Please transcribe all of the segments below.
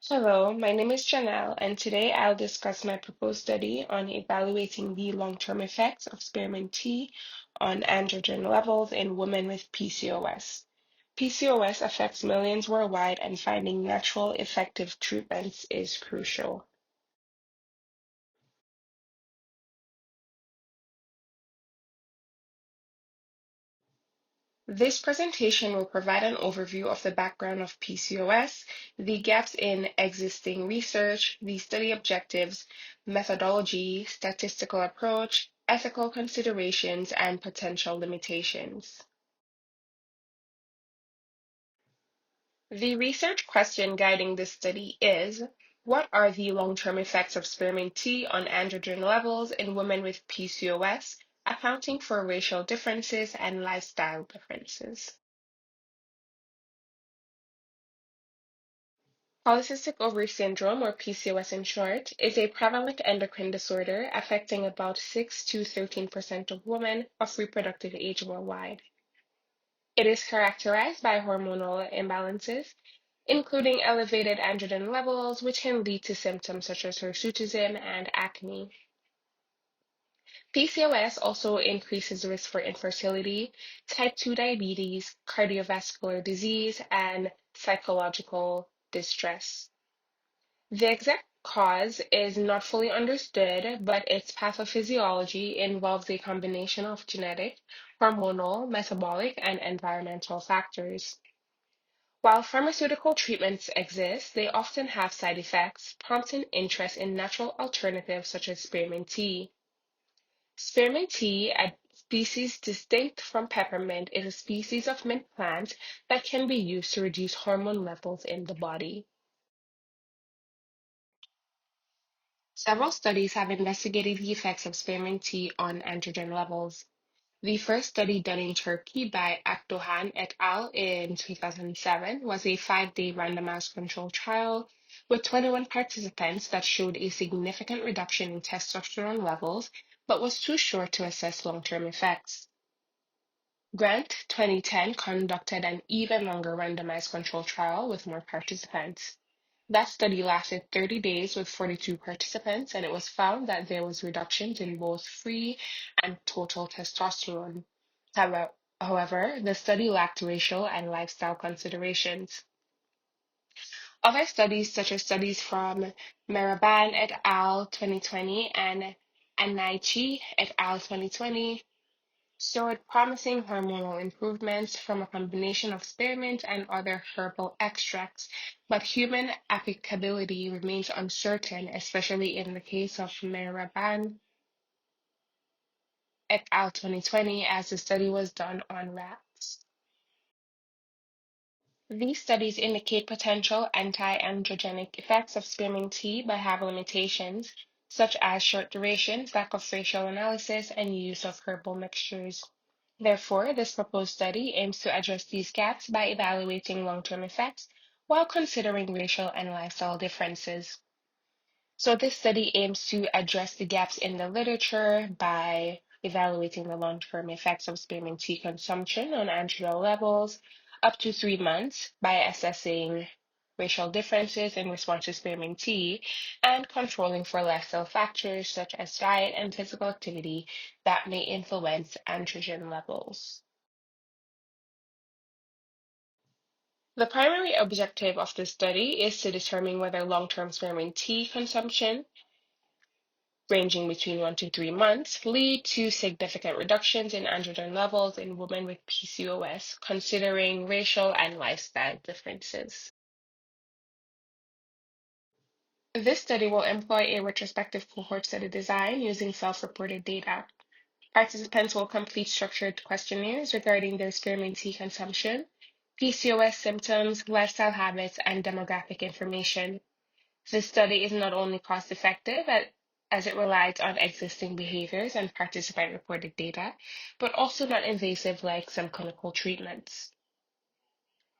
Hello, my name is Janelle, and today I'll discuss my proposed study on evaluating the long-term effects of spearmint tea on androgen levels in women with PCOS. PCOS affects millions worldwide, and finding natural, effective treatments is crucial. This presentation will provide an overview of the background of PCOS, the gaps in existing research, the study objectives, methodology, statistical approach, ethical considerations, and potential limitations. The research question guiding this study is, what are the long-term effects of spearmint tea on androgen levels in women with PCOS, accounting for racial differences and lifestyle differences? Polycystic ovary syndrome, or PCOS in short, is a prevalent endocrine disorder affecting about 6 to 13% of women of reproductive age worldwide. It is characterized by hormonal imbalances, including elevated androgen levels, which can lead to symptoms such as hirsutism and acne. PCOS also increases risk for infertility, type 2 diabetes, cardiovascular disease, and psychological distress. The exact cause is not fully understood, but its pathophysiology involves a combination of genetic, hormonal, metabolic, and environmental factors. While pharmaceutical treatments exist, they often have side effects, prompting interest in natural alternatives such as spearmint tea. Spearmint tea, a species distinct from peppermint, is a species of mint plant that can be used to reduce hormone levels in the body. Several studies have investigated the effects of spearmint tea on androgen levels. The first study done in Turkey by Akdoğan et al. In 2007 was a 5-day randomized controlled trial with 21 participants that showed a significant reduction in testosterone levels, but was too short to assess long-term effects. Grant 2010 conducted an even longer randomized controlled trial with more participants. That study lasted 30 days with 42 participants, and it was found that there was reductions in both free and total testosterone. However, the study lacked racial and lifestyle considerations. Other studies, such as studies from Maraban et al. 2020 and Anaichi et al. 2020, showed promising hormonal improvements from a combination of spearmint and other herbal extracts, but human applicability remains uncertain, especially in the case of Meraban et al. 2020, as the study was done on rats. These studies indicate potential anti-androgenic effects of spearmint tea but have limitations, such as short duration, lack of facial analysis, and use of herbal mixtures. Therefore, this proposed study aims to address these gaps by evaluating long-term effects while considering racial and lifestyle differences. So this study aims to address the gaps in the literature by evaluating the long-term effects of spearmint tea consumption on androgen levels up to 3 months by assessing racial differences in response to spearmint tea and controlling for lifestyle factors such as diet and physical activity that may influence androgen levels. The primary objective of this study is to determine whether long-term spearmint tea consumption ranging between 1 to 3 months, lead to significant reductions in androgen levels in women with PCOS, considering racial and lifestyle differences. This study will employ a retrospective cohort study design using self-reported data. Participants will complete structured questionnaires regarding their spearmint tea consumption, PCOS symptoms, lifestyle habits, and demographic information. This study is not only cost-effective as it relies on existing behaviors and participant-reported data, but also not invasive like some clinical treatments.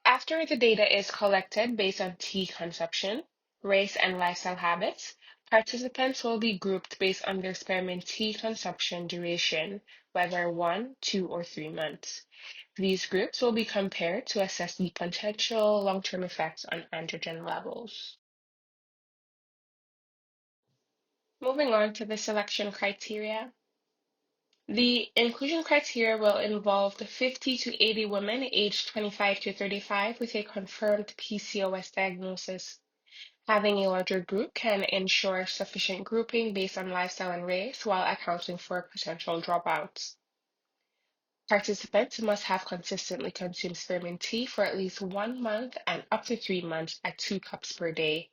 After the data is collected based on tea consumption, race, and lifestyle habits, participants will be grouped based on their spearmint tea consumption duration, whether 1, 2, or 3 months. These groups will be compared to assess the potential long-term effects on androgen levels. Moving on to the selection criteria. The inclusion criteria will involve the 50 to 80 women aged 25 to 35 with a confirmed PCOS diagnosis. Having a larger group can ensure sufficient grouping based on lifestyle and race while accounting for potential dropouts. Participants must have consistently consumed spearmint tea for at least 1 month and up to 3 months at 2 cups per day.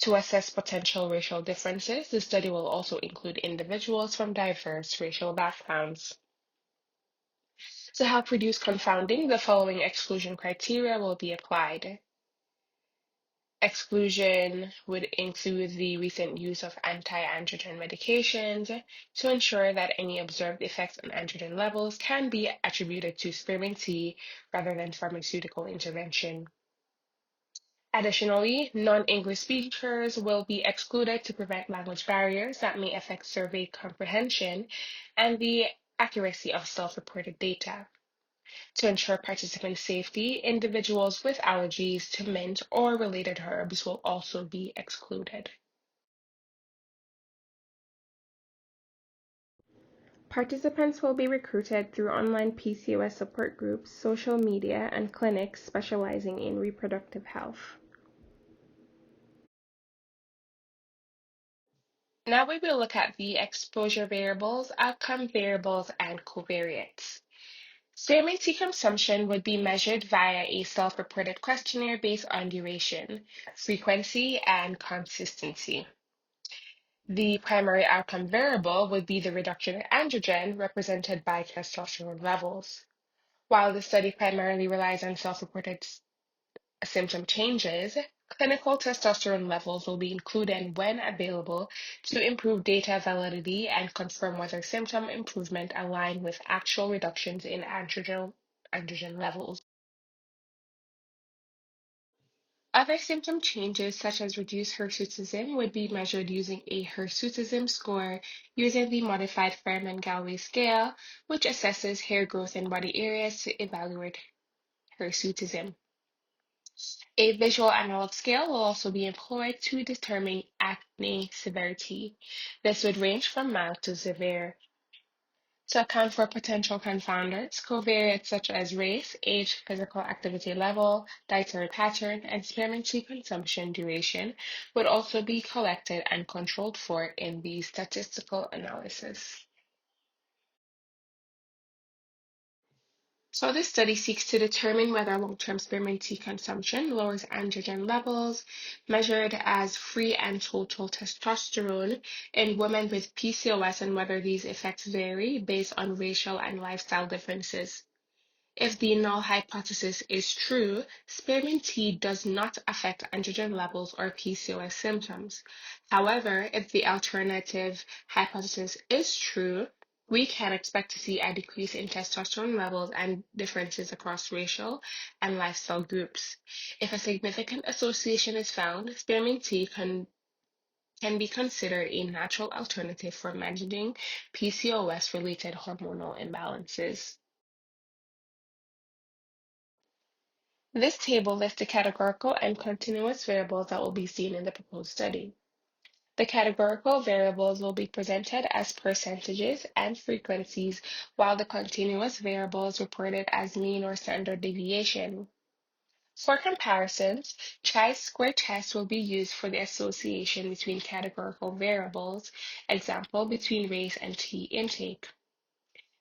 To assess potential racial differences, the study will also include individuals from diverse racial backgrounds. To help reduce confounding, the following exclusion criteria will be applied. Exclusion would include the recent use of anti-androgen medications to ensure that any observed effects on androgen levels can be attributed to spearmint tea rather than pharmaceutical intervention. Additionally, non-English speakers will be excluded to prevent language barriers that may affect survey comprehension and the accuracy of self-reported data. To ensure participant safety, individuals with allergies to mint or related herbs will also be excluded. Participants will be recruited through online PCOS support groups, social media, and clinics specializing in reproductive health. Now we will look at the exposure variables, outcome variables, and covariates. Spearmint tea consumption would be measured via a self-reported questionnaire based on duration, frequency, and consistency. The primary outcome variable would be the reduction in androgen represented by testosterone levels. While the study primarily relies on self-reported symptom changes, clinical testosterone levels will be included when available to improve data validity and confirm whether symptom improvement align with actual reductions in androgen levels. Other symptom changes, such as reduced hirsutism, would be measured using a hirsutism score using the modified Fairman-Gallwey scale, which assesses hair growth in body areas to evaluate hirsutism. A visual analog scale will also be employed to determine acne severity. This would range from mild to severe. To account for potential confounders, covariates such as race, age, physical activity level, dietary pattern, and spearmint tea consumption duration would also be collected and controlled for in the statistical analysis. So this study seeks to determine whether long-term spearmint tea consumption lowers androgen levels measured as free and total testosterone in women with PCOS and whether these effects vary based on racial and lifestyle differences. If the null hypothesis is true, spearmint tea does not affect androgen levels or PCOS symptoms. However, if the alternative hypothesis is true, we can expect to see a decrease in testosterone levels and differences across racial and lifestyle groups. If a significant association is found, spearmint tea can be considered a natural alternative for managing PCOS-related hormonal imbalances. This table lists the categorical and continuous variables that will be seen in the proposed study. The categorical variables will be presented as percentages and frequencies, while the continuous variables reported as mean or standard deviation. For comparisons, chi-square tests will be used for the association between categorical variables, example between race and tea intake.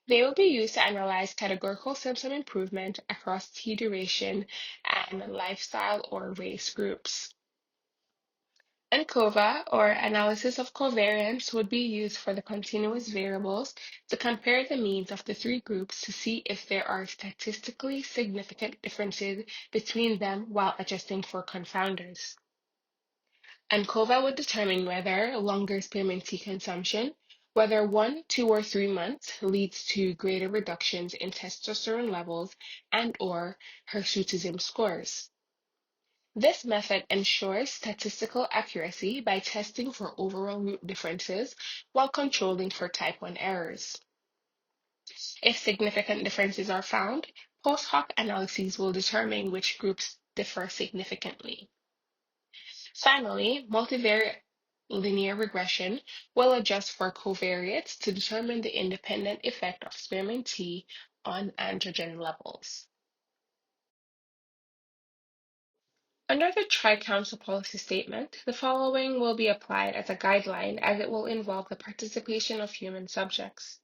They will be used to analyze categorical symptom improvement across T duration and lifestyle or race groups. ANCOVA, or analysis of covariance, would be used for the continuous variables to compare the means of the three groups to see if there are statistically significant differences between them while adjusting for confounders. ANCOVA would determine whether longer spearmint tea consumption, whether 1, 2, or 3 months, leads to greater reductions in testosterone levels and/or hirsutism scores. This method ensures statistical accuracy by testing for overall group differences while controlling for type 1 errors. If significant differences are found, post hoc analyses will determine which groups differ significantly. Finally, Linear regression will adjust for covariates to determine the independent effect of spearmint tea on androgen levels. Under the Tri-Council policy statement, the following will be applied as a guideline as it will involve the participation of human subjects.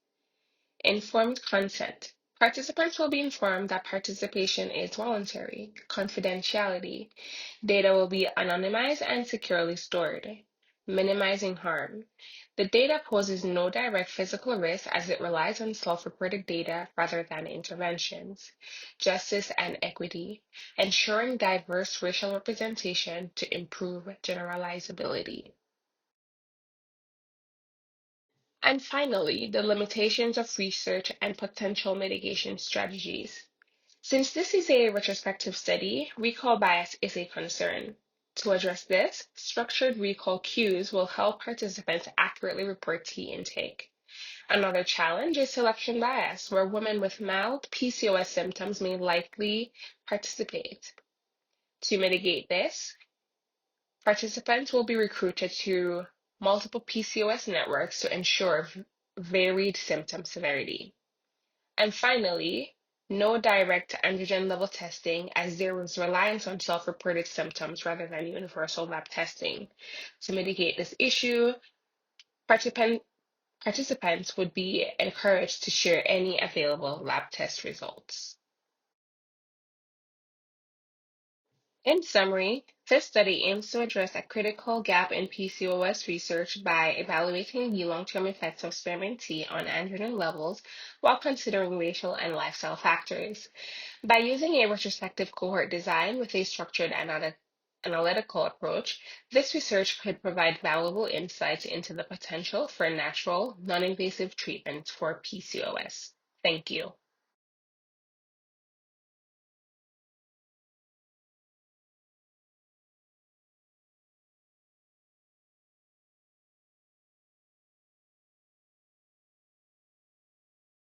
Informed consent. Participants will be informed that participation is voluntary. Confidentiality. Data will be anonymized and securely stored. Minimizing harm. The data poses no direct physical risk as it relies on self-reported data rather than interventions. Justice and equity. Ensuring diverse racial representation to improve generalizability. And finally, the limitations of research and potential mitigation strategies. Since this is a retrospective study, recall bias is a concern. To address this, structured recall cues will help participants accurately report tea intake. Another challenge is selection bias, where women with mild PCOS symptoms may likely participate. To mitigate this, participants will be recruited to multiple PCOS networks to ensure varied symptom severity. And finally, no direct androgen level testing as there was reliance on self-reported symptoms rather than universal lab testing. To mitigate this issue, participant, participants would be encouraged to share any available lab test results. In summary, this study aims to address a critical gap in PCOS research by evaluating the long-term effects of spearmint tea on androgen levels while considering racial and lifestyle factors. By using a retrospective cohort design with a structured analytical approach, this research could provide valuable insights into the potential for natural, non-invasive treatments for PCOS. Thank you.